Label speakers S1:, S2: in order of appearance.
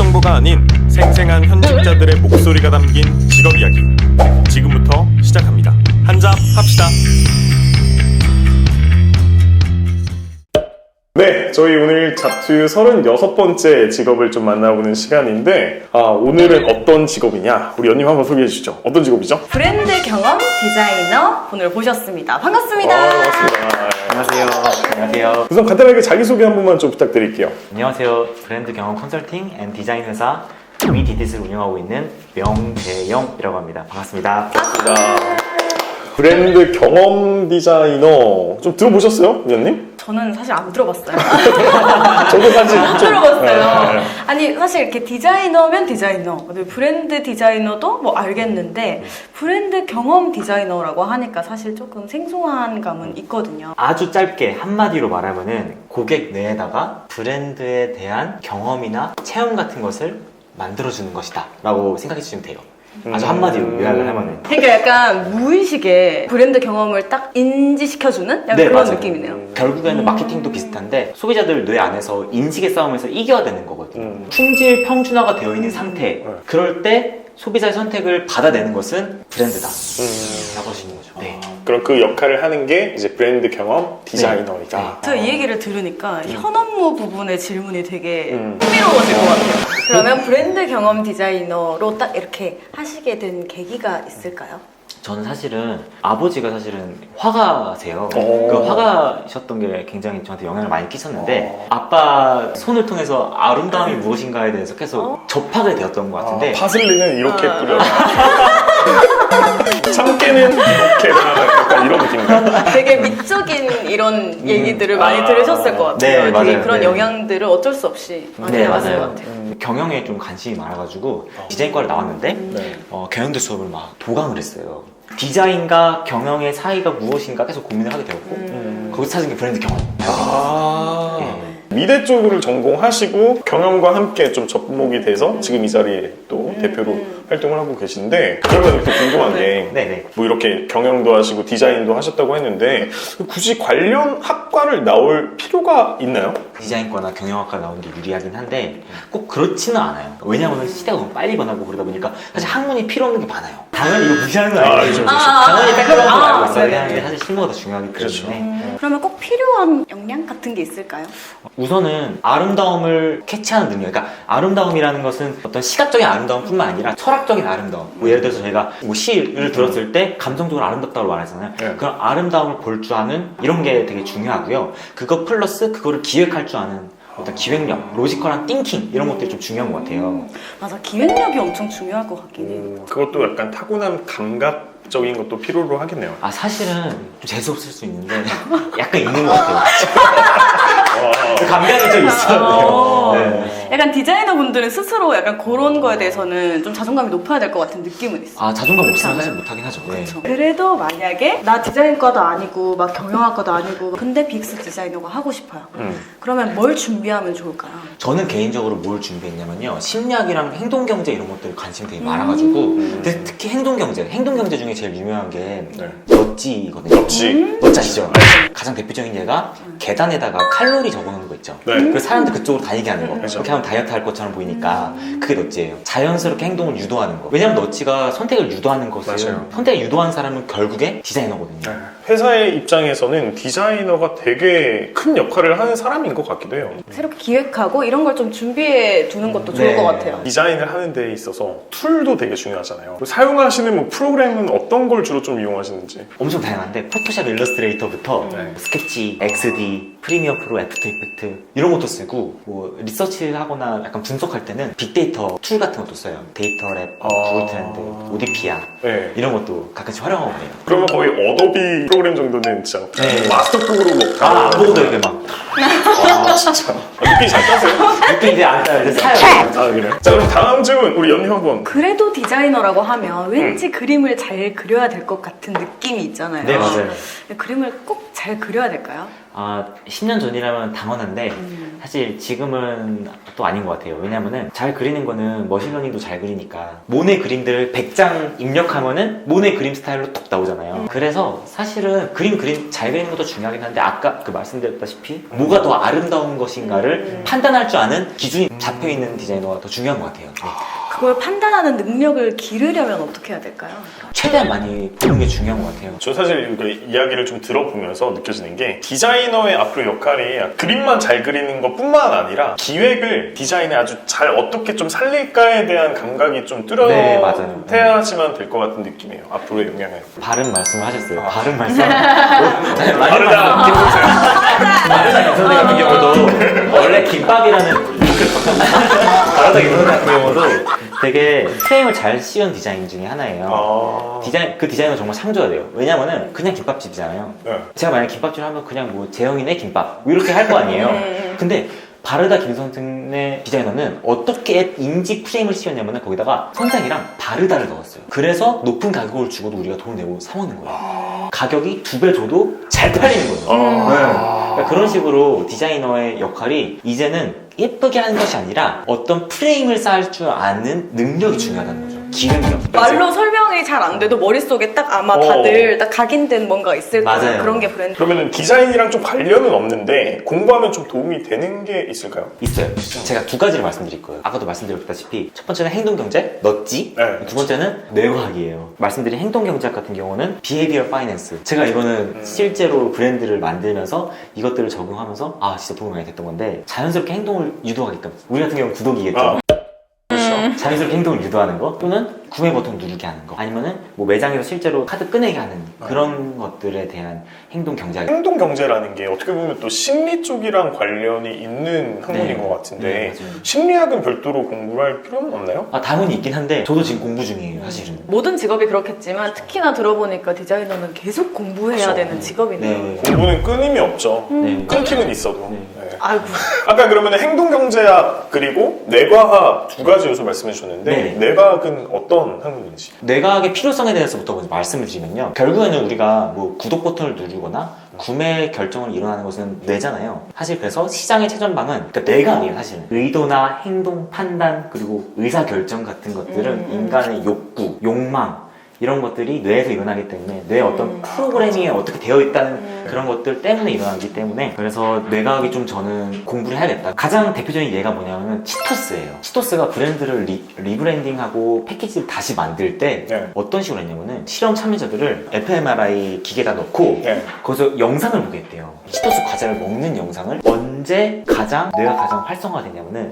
S1: 광고가 아닌 생생한 현직자들의 목소리가 담긴 직업 이야기. 지금부터 시작합니다. 한잡 합시다. 네, 저희 오늘 잡투 36번째 직업을 좀 만나보는 시간인데 오늘은 어떤 직업이냐? 우리 연님 한번 소개해 주시죠. 어떤 직업이죠?
S2: 브랜드 경험 디자이너 분을 모셨습니다. 반갑습니다.
S1: 반갑습니다.
S3: 안녕하세요. 안녕하세요.
S1: 우선 간단하게 자기소개 한 번만 좀 부탁드릴게요.
S3: 안녕하세요. 브랜드 경험 컨설팅 앤 디자인 회사 위디딧을 운영하고 있는 명재영이라고 합니다. 반갑습니다.
S1: 브랜드 경험 디자이너 좀 들어보셨어요, 연님?
S2: 저는 사실 안 들어봤어요.
S1: 저도 사실
S2: 안
S1: 좀-
S2: 들어봤어요.
S1: 네.
S2: 아니 사실 이렇게 디자이너면 디자이너, 브랜드 디자이너도 뭐 알겠는데 브랜드 경험 디자이너라고 하니까 사실 조금 생소한 감은 있거든요.
S3: 아주 짧게 한마디로 말하면은 고객 뇌에다가 브랜드에 대한 경험이나 체험 같은 것을 만들어주는 것이다 라고 생각해 주시면 돼요. 아주 한마디로 요약을 하면은.
S2: 그러니까 약간 무의식에 브랜드 경험을 딱 인지시켜주는 약간 그런
S3: 맞아요.
S2: 느낌이네요.
S3: 결국에는 마케팅도 비슷한데 소비자들 뇌 안에서 인식의 싸움에서 이겨야 되는 거거든요. 품질 평준화가 되어 있는 상태. 그럴 때 소비자의 선택을 받아내는 것은 브랜드다 라고 하시는 거죠. 네.
S1: 그럼 그 역할을 하는 게 이제 브랜드 경험 디자이너이다.
S2: 제가 이 얘기를 들으니까 현 업무 부분의 질문이 되게 흥미로워질 것 같아요. 그러면 브랜드 경험 디자이너로 딱 이렇게 하시게 된 계기가 있을까요?
S3: 저는 사실은 아버지가 사실은 화가세요.
S1: 오.
S3: 그 화가셨던 게 굉장히 저한테 영향을 많이 끼쳤는데 아빠 손을 통해서 아름다움이 무엇인가에 대해서 계속 접하게 되었던 것 같은데
S1: 파슬리는 이렇게 뿌려라. 참깨는 이렇게 놔라. 약간 이런 느낌인가요?
S2: 되게 미적인 이런 얘기들을 많이 들으셨을 것 같아요.
S3: 네, 맞아요.
S2: 되게 그런
S3: 네.
S2: 영향들을 어쩔 수 없이 많이
S3: 네,
S2: 해봤을
S3: 맞아요.
S2: 것 같아요.
S3: 경영에 좀 관심이 많아가지고 디자인과를 나왔는데
S1: 네.
S3: 경영대 수업을 막 도강을 했어요. 디자인과 경영의 사이가 무엇인가 계속 고민을 하게 되었고 거기서 찾은 게 브랜드 경험. 예.
S1: 미대 쪽을 전공하시고 경영과 함께 좀 접목이 돼서 지금 이 자리에 또 대표로 활동을 하고 계신데 그러면 또 궁금한 게
S3: 네네.
S1: 뭐 이렇게 경영도 하시고 디자인도 하셨다고 했는데 굳이 관련 학과를 나올 필요가 있나요?
S3: 디자인과나 경영학과 나오는 게 유리하긴 한데 꼭 그렇지는 않아요. 왜냐하면 시대가 너무 빨리 변하고 그러다 보니까 사실 학문이 필요 없는 게 많아요. 당연히 이거 무시하는 건 아니죠. 당연히 딱 필요한 건 알고 있어야 되는데 사실 실무가 더 중요하기 때문에
S2: 그러면 꼭 필요한 역량 같은 게 있을까요?
S3: 우선은 아름다움을 캐치하는 능력. 그러니까 아름다움이라는 것은 어떤 시각적인 아름다움뿐만 아니라 철학적인 아름다움. 뭐 예를 들어서 저희가 뭐 시를 들었을 때 감성적으로 아름답다고 말하잖아요.
S1: 네.
S3: 그런 아름다움을 볼 줄 아는 이런 게 되게 중요하고요. 그거 플러스 그거를 기획할 줄 아는 어떤 기획력, 로지컬한 띵킹 이런 것들이 좀 중요한 것 같아요.
S2: 맞아, 기획력이 엄청 중요할 것 같긴 해요.
S1: 그것도 약간 타고난 감각적인 것도 필요로 하겠네요.
S3: 아 사실은 좀 재수없을 수 있는데 약간 있는 것 같아요. 그 감각이 좀 있어요. 네.
S2: 약간 디자이너 분들은 스스로 약간 그런 거에 대해서는 좀 자존감이 높아야 될 것 같은 느낌은 있어요.
S3: 아 자존감 없으면 사실 못하긴 하죠. 네.
S2: 그래도 만약에 나 디자인과도 아니고 막 경영학과도 아니고 근데 빅스 디자이너가 하고 싶어요. 그러면 뭘 준비하면 좋을까요?
S3: 저는 개인적으로 뭘 준비했냐면요. 심리학이랑 행동경제 이런 것들 관심이 되게 많아가지고 근데 특히 행동경제 중에 제일 유명한 게 넛지거든요. 넛지 아시죠? 가장 대표적인 예가 계단에다가 칼로리 적어놓는 거 있죠.
S1: 네.
S3: 그래서 사람들 그쪽으로 다니게 하는 거.
S1: 그렇죠.
S3: 그렇게 하면 다이어트 할 것처럼 보이니까 그게 넛지예요. 자연스럽게 행동을 유도하는 거. 왜냐면 넛지가 선택을 유도하는 것을
S1: 맞아요.
S3: 선택을 유도하는 사람은 결국에 디자이너거든요.
S1: 회사의 입장에서는 디자이너가 되게 큰 역할을 하는 사람인 것 같기도 해요.
S2: 새롭게 기획하고 이런 걸 좀 준비해 두는 것도 좋을
S3: 네.
S2: 것 같아요.
S1: 디자인을 하는 데 있어서 툴도 되게 중요하잖아요. 사용하시는 뭐 프로그램은 어떤 걸 주로 좀 이용하시는지.
S3: 엄청 다양한데 포토샵 일러스트레이터부터 스케치, XD, 프리미어 프로, 애프터 이펙트 이런 것도 쓰고 뭐 리서치하거나 약간 분석할 때는 빅데이터 툴 같은 것도 써요. 데이터랩, 구글 트렌드, 오디피아
S1: 네.
S3: 이런 것도 가끔씩 활용하고 그래요.
S1: 그러면 거의 어도비 프로그램 정도는 진짜
S3: 네.
S1: 마스터급으로 뭐
S3: 안 보고도 이렇게 막
S1: 와 진짜 느낌 잘 따세요?
S3: 느낌 이제 안 따요. 이제 사요.
S1: 아 그래요? 자 그럼 다음 질문 우리 연님 한번.
S2: 그래도 디자이너라고 하면 왠지 그림을 잘 그려야 될 것 같은 느낌이 있잖아요.
S3: 네, 맞아요.
S2: 그림을 꼭 잘 그려야 될까요?
S3: 10년 전이라면 당연한데 사실 지금은 또 아닌 것 같아요. 왜냐면은 잘 그리는 거는 머신러닝도 잘 그리니까 모네 그림들을 100장 입력하면은 모네 그림 스타일로 톡 나오잖아요. 그래서 사실은 그림 잘 그리는 것도 중요하긴 한데 아까 그 말씀드렸다시피 뭐가 더 아름다운 것인가를 판단할 줄 아는 기준이 잡혀있는 디자이너가 더 중요한 것 같아요. 네.
S2: 그걸 판단하는 능력을 기르려면 어떻게 해야 될까요?
S3: 최대한 많이 보는 게 중요한 것 같아요.
S1: 저 사실 그 이야기를 좀 들어보면서 느껴지는 게 디자이너의 앞으로 역할이 그림만 잘 그리는 것뿐만 아니라 기획을 디자인에 아주 잘 어떻게 좀 살릴까에 대한 감각이 좀
S3: 네, 맞아요.
S1: 뚜렷해야지만 될 것 같은 느낌이에요. 앞으로의 영향을.
S3: 바른 말씀을 하셨어요. 바른 말씀.
S1: 바르다 김선생.
S3: 바르다 김선생 같은 경우도 원래 김밥이라는 바르다 김선생 같은 경우도 되게 프레임을 잘 씌운 디자인 중에 하나예요. 그 디자인은 정말 창조해야 돼요. 왜냐면은 그냥 김밥집이잖아요.
S1: 네.
S3: 제가 만약 김밥집을 하면 그냥 뭐 재영이네 김밥 뭐 이렇게 할 거 아니에요. 근데 바르다 김선생의 디자이너는 어떻게 인지 프레임을 씌웠냐면은 거기다가 선생이랑 바르다를 넣었어요. 그래서 높은 가격을 주고도 우리가 돈 내고 사 먹는 거예요. 가격이 2배 줘도 잘 팔리는 거예요. 그러니까 그런 식으로 디자이너의 역할이 이제는 예쁘게 하는 것이 아니라 어떤 프레임을 쌓을 줄 아는 능력이 중요하다는 거죠. 기능력.
S2: 말로 설명이 잘 안 돼도 머릿속에 딱 아마 다들 딱 각인된 뭔가 있을 거예요.
S3: 맞아요.
S2: 그런 게 브랜드.
S1: 그러면은 디자인이랑 좀 관련은 없는데 공부하면 좀 도움이 되는 게 있을까요?
S3: 있어요. 제가 두 가지를 말씀드릴 거예요. 아까도 말씀드렸다시피 첫 번째는 행동경제, 넛지.
S1: 네.
S3: 두 번째는 뇌과학이에요. 말씀드린 행동경제학 같은 경우는 behavior finance. 제가 이거는 실제로 브랜드를 만들면서 이것들을 적용하면서 진짜 도움이 많이 됐던 건데 자연스럽게 행동을 유도하게끔 우리 같은 경우는 구독이겠죠. 자연스럽게 행동을 유도하는 거 또는 구매 버튼 누르게 하는 거 아니면은 뭐 매장에서 실제로 카드 꺼내게 하는 그런 것들에 대한 행동 경제학.
S1: 행동 경제라는 게 어떻게 보면 또 심리 쪽이랑 관련이 있는 학문인
S3: 네.
S1: 것 같은데
S3: 네, 맞아요.
S1: 심리학은 별도로 공부를 할 필요는 없나요?
S3: 당연히 있긴 한데 저도 지금 공부 중이에요 사실은.
S2: 모든 직업이 그렇겠지만 특히나 들어보니까 디자이너는 계속 공부해야
S1: 그렇죠.
S2: 되는 직업이네요.
S3: 네.
S1: 공부는 끊임이 없죠.
S3: 네.
S1: 끊기는 있어도.
S3: 네.
S1: 네.
S2: 아이고.
S1: 아까 그러면 행동경제학 그리고 뇌과학 두 가지 요소 말씀해 주셨는데
S3: 네.
S1: 뇌과학은 어떤 학문인지?
S3: 뇌과학의 필요성에 대해서부터 먼저 말씀을 드리면요. 결국에는 우리가 뭐 구독 버튼을 누르거나 구매 결정을 일어나는 것은 뇌잖아요. 사실 그래서 시장의 최전방은 그러니까 뇌가 아니에요 사실은. 의도나 행동, 판단 그리고 의사결정 같은 것들은 인간의 욕구, 욕망 이런 것들이 뇌에서 일어나기 때문에 뇌의 어떤 프로그래밍이 어떻게 되어 있다는 그런 것들 때문에 일어나기 때문에 그래서 뇌과학이 좀 저는 공부를 해야겠다. 가장 대표적인 예가 뭐냐면 치토스예요. 치토스가 브랜드를 리브랜딩하고 패키지를 다시 만들 때
S1: 네.
S3: 어떤 식으로 했냐면은 실험 참여자들을 fMRI 기계에다 넣고
S1: 네.
S3: 거기서 영상을 보게 했대요. 치토스 과자를 먹는 영상을 언제 뇌가 가장 활성화되냐면은